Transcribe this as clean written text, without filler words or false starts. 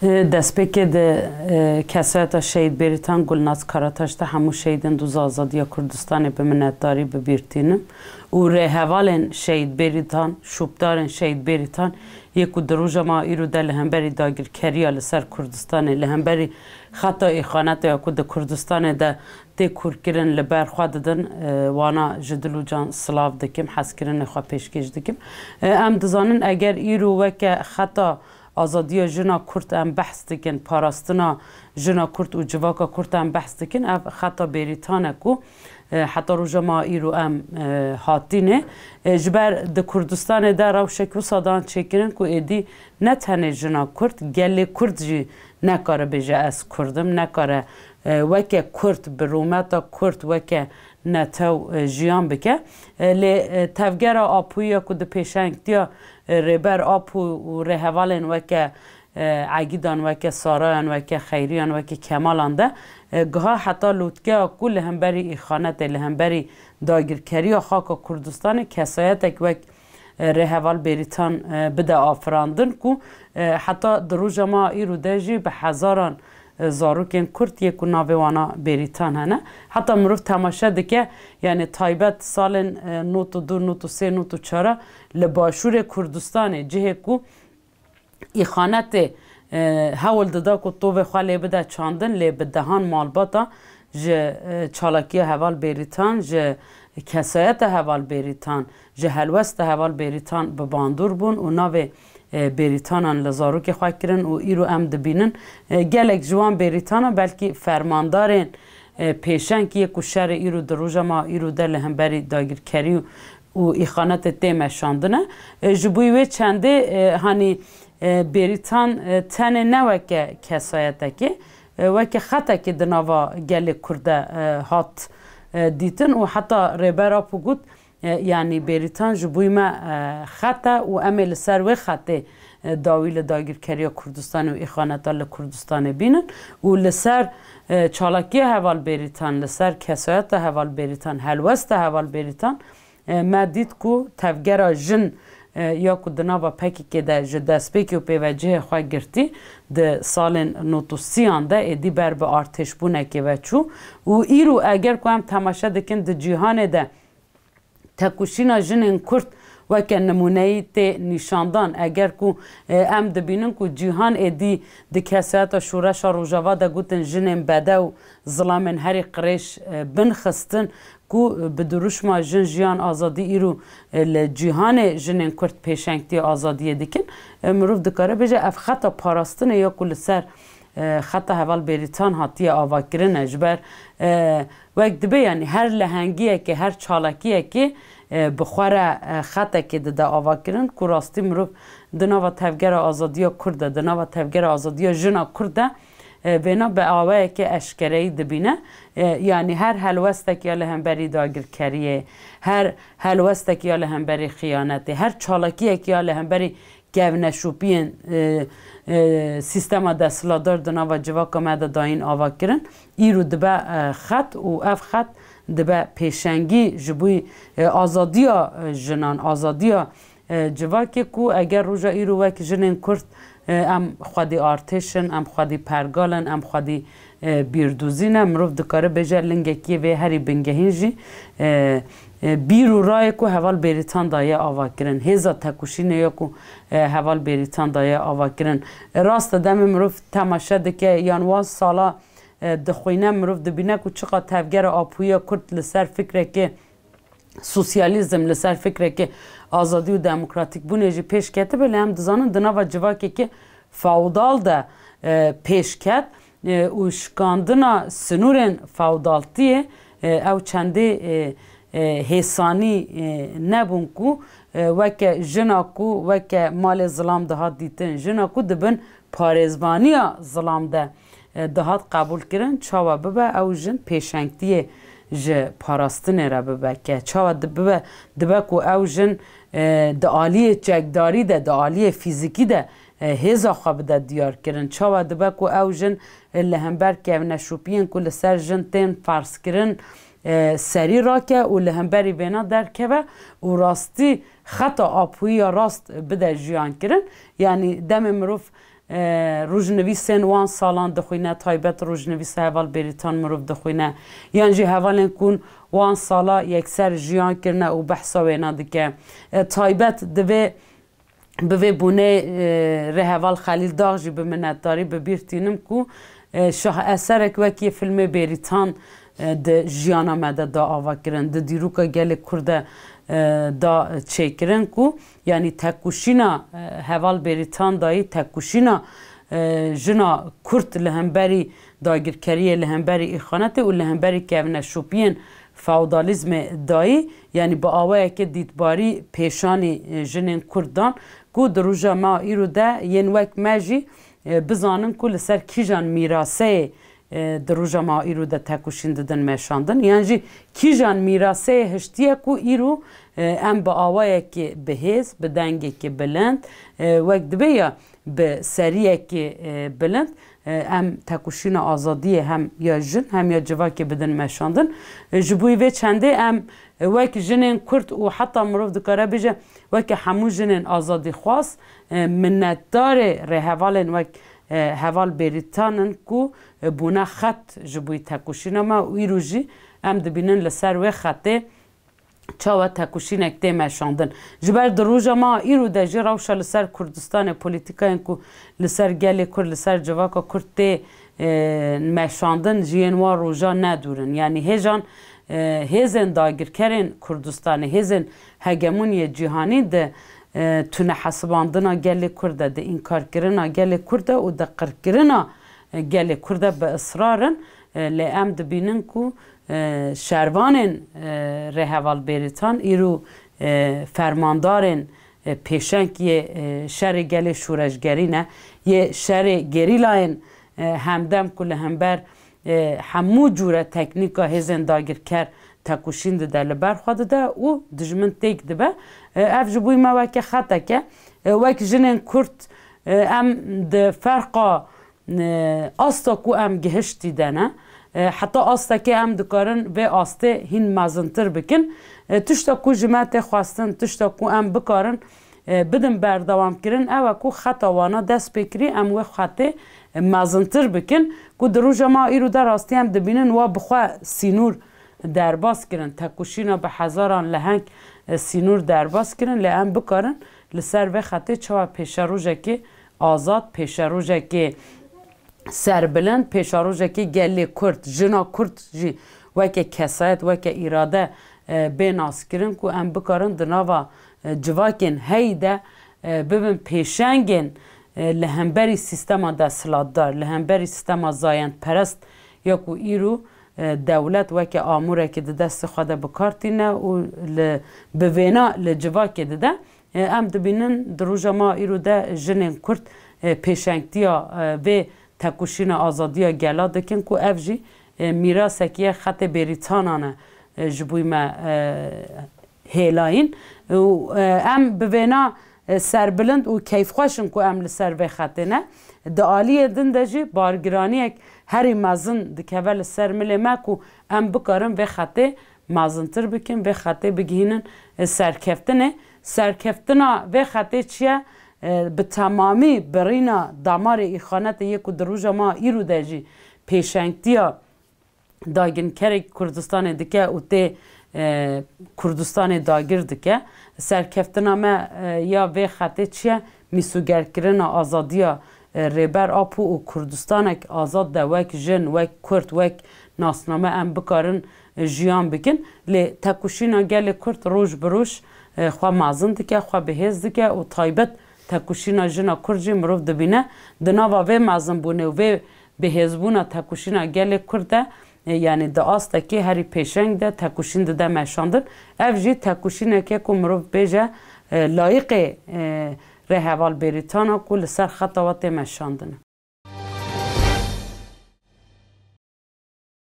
دەستپێکێ کەسایەتە شەید بێریتان گولناز کاراتاشدا هەموو شەیدên دوز azadiya Kurdistanê bi minnetdarî bibîrtînim û rêhevalên şehîd bêrîtan şûbdarên şehîd bêrîtan yê ku di roja ma îro de li hemberî dagirkeriya li ser Kurdistanê li hemberî xeta îxanetê ya ku di Kurdistanê de tê kûrkirin li ber xwe didin wana ji dil û can silav dikim hezkirinê xwe pêşkêş dikim em dizanin eger îro weke xeta azadiya jina Kurd em behs dikin parastina jina Kurd û civaka Kurd em behs dikin ev xeta bêrîtan e ku heta roja ma îro em hatînê ji ber di Kurdistanê de rewşek wisa dan çêkirin ku êdî ne tenê jina Kurd gelê Kurd jî nekare bêje ez Kurdim nekare weke Kurd bi rûmeta Kurd weke netew jiyan bike lê tevgera apûya ku di pêşengtiya rêber apû û rêhevalên weke Egîdan weke Sarayan weke Xeyriyan weke Kemalan de giha heta lûtkeya ku li hemberî îxanetê li hemberî dagirkeriya xaka Kurdistanê kesayetek wek rêheval bêrîtan bide afirandin ku heta di roja ma îro de jî bi hezaran zarokên Kurd yê ku navê wana bêrîtan hene heta mirov temaşe dike yani taybet salên not û du not û sê not û çara li başûrê Kurdistanê cihê ku îxanetê hewl dida ku tovê xwe lê bide çandin lê bi dehan malbata ji çalakiya heval bêrîtan ji kesayeta heval bêrîtan ji helwesta heval bêrîtan bi bandor bûn û navê bêrîtanan li zarokê xwe kirin û îro em dibînin gelek ji wan bêrîtana belkî fermandarên pêşeng yê ku şerê îro di roja ma îro de li hemberî dagirkerî û îxanetê tê meşandine ji bo wê çendê hanî bêrîtan tenê ne weke kesayetekê weke xetekê di nava gelê Kurd de hat dîtin û heta rêbera Pugut yani bêrîtan ji bo me xete û em ê li ser wê xetê dawî li dagirkeriya Kurdistanê û îxaneta li Kurdistanê bînin û li ser çalakiya heval bêrîtan li ser kesayeta heval bêrîtan helwesta heval bêrîtan me dît ku tevgera jin ya ku di nava pekekê de ji destpêkê û pêvecihê xwe girtî di salên notûsiyan de êdî ber bi artêşbûnekê ve çû û îro eger ku em temaşe dikin di cîhanê de tekuşîna jinên Kurd weke nimuneyî tê nîşandan eger ku em dibînin ku cîhan êdî di kesayeta şûreşa Rojava de gotin jinên bede û zilamên herî qirêj binxistin ku bi duruşma jin jiyan azadî îro li cîhanê jinên Kurd pêşengtiya azadiyê dikin mirov dikare bêje ev xeta parastinê ya ku li ser xeta heval bêrîtan hatiye avakirin ji ber wek dibe yani her lehengiyekê her çalakiyekê bi xwe re xetekê dide avakirin ku rastî mirov di nava tevgera azadiya Kurd de di nava tevgera azadiya jina Kurd de vêna bi awayekê eşkereyî dibîne yani her helwestek ya li hemberî dagirkeriyê her helwestek ya li hemberî xiyanetê her çalakiyek ya li hemberî gevneşûpiyên sîstema desthilatdar di nava civaka me de dayîn avakirin îro dibe xet û ev xet dibe pêşengî ji bo azadiya jinan azadiya civakê ku eger roja îro wek jinên Kurd em xwedî artêşin em xwedî pergalin em xwedî bîrdûzîne mirov dikare bêje lingekî vê herî bingehîn jî bîr û rayê ku heval bêrîtan daye avakirin hêza tekuşînê ya ku heval bêrîtan daye avakirin rast e demê mirov temaşe dike yan wan sala dixwîne mirov dibîne ku çiqa tevgera apûya Kurd li ser fikrekê sosyalizm li ser fikrekê azadî û demokratîk bûnê jî pêş ketibe lê em dizanin di nava civakekê fewdal de pêş ket û şikandina sinûrên fewdaltiyê ew çendê hêsanî nebûn ku weke jina ku weke malê zilam dihat dîtin jina ku dibin parêzvaniya zilam de dihat qebûl kirin çawa bibe ew jin pêşengtiyê ji parastinê re bibeke çawa dibe ku ew jin di aliyê çekdarî de di aliyê fîzîkî de hêza xwe bide diyar kirin çawa dibe ku ew jin li hember kevneşûpiyên ku li ser jin tên ferskirin serî rake û li hemberî vêna derkeve û rastî xeta apûya rast bide jiyan kirin yani demê mirov روژنویسین وان سالان دخوینه تایبت روژنویس هوال بریتان مروف دخوینه یان جی هوالین کن وان سالا یکسر جیان کرنه و بحثا وینا دکه تایبت دوی به بونه رهوال خلیل داغجی به منتداری به بیرتینم کو شاه اثرک وکی فیلم بریتان ده جیانا مده دا آوا کرن ده دیروکا گل کرده دا چیکرن کو یعنی تکوشینا هوال بریتان دایی تکوشینا جنا کرد لهمبری داگرکری لهمبری ایخانت و لهمبری که نشوپین فاودالیزم دایی یعنی با آوه که دیدباری پیشانی جنین کردان کو دروجا ما ایرو ده ین وک مجی بزانن کو لسر کیجان میراسه دروجا ما ایرو ده تکوشین ددن مشاندن یعنی کیجان میراسه هشتیه کو ایرو ام با آوه که بهز بدنگه که بلند وک دبیا به سریه که بلند ام تکوشین آزادی هم یا جن هم یا جوا که بدن مشاندن جبوی و چنده ام وک جنین کرد و حتی مروف دکاره بجه وک همو جنین آزادی خواست منتدار رهوالن وک هوال بریتانن کو بونا خط جبوی تکوشین ما ویرو جی ام دبینن لسر و خطه چاوه تکوشین اکده مشاندن جبر دروجا ما ایرو ده جی روشا لسر کردستان پولیتیکاین کو لسر گلی کرد لسر جواکا کرد ده مشاندن جینوار روژا ندورن یعنی هجان هزن داگر کرن کردستان هزن هگمونی جهانی ده تونه حسباندنا گلی کرده ده انکار کرنا گلی کرده و ده قر کرنا گلی کرده به اصرارن لی ام دبینن کو شروانن رهوال بریتان ایرو فرماندارن پیشنگ یه شر گل شورشگری نه یه شر گریلاین همدم کل همبر همو جوره تکنیکا هزن داگر کر تکوشین ده لبر خواده ده و دجمن تیک ده به اف جبوی ما وکه خطه که وک جنین کرد ام ده فرقا استا کو ام گهشتی ده نه حتی آستا که ام دکارن و آسته هین مازنتر بکن تشتا کو جماعت خواستن تشتا کو ام بکارن بدن بردوام کرن او کو خطا وانا دست بکری ام و خطه مازنتر بکن کو دروجا ما ایرو در آستی هم دبینن و بخوا سینور درباس کرن تکوشینا به هزاران لهنگ سینور درباس کرن لهم بکارن لسر و خطه چوا پیشروجه که آزاد پیشروجه که سربلند پیشاروجه که گلی کرد جنا کرد جی وکه کسایت وکه اراده بیناس کرن که ام بکارن دناوا جواکن هیده ببین پیشنگن لهمبری سیستما دستلاتدار لهمبری سیستما زایند پرست یا که ایرو دولت وکه آموره که دست خود بکارتینه و بوینا لجواکه ده ام دبینن دروجا ما ایرو ده جنین کرد پیشنگتیا و تکوشین آزادی گلا دکن کو افجی میراث که خط بریتانانه جبوی ما هیلاین و ام بوینا سربلند و کیف خوشن کو ام لسر به خطه نه دعالیه دندجی بارگرانی هری مازن دکول سر ملی ما کو ام بکارم به خطه مازنتر بکن به خطه بگینن سرکفتنه به خطه چیه به تمامی برینا دامار ایخانت یک و دروجا ما ایرو دجی پیشنگتیا داگن کرک کردستان دکه و ته کردستان داگر دکه سرکفتنا ما یا به خطه چیه میسوگر کرنا آزادیا ریبر آپو و کردستانک آزاد ده وک جن وک کرد وک ناسنامه ام بکارن جیان بکن لی تکوشینا گل کرد روش بروش خواه مازن دکه خواه بهز دکه و تایبت تکوشینا جنا کرجی مروف دبینه دناوا و مازن بونه و بهزبونا تکوشینا گل کرده یعنی ده آسته که هری پیشنگ ده تکوشین ده مشاندن اف جی تکوشینه که که مروف بیجه لایق رهوال بریتانا کل سر خطوات مشاندن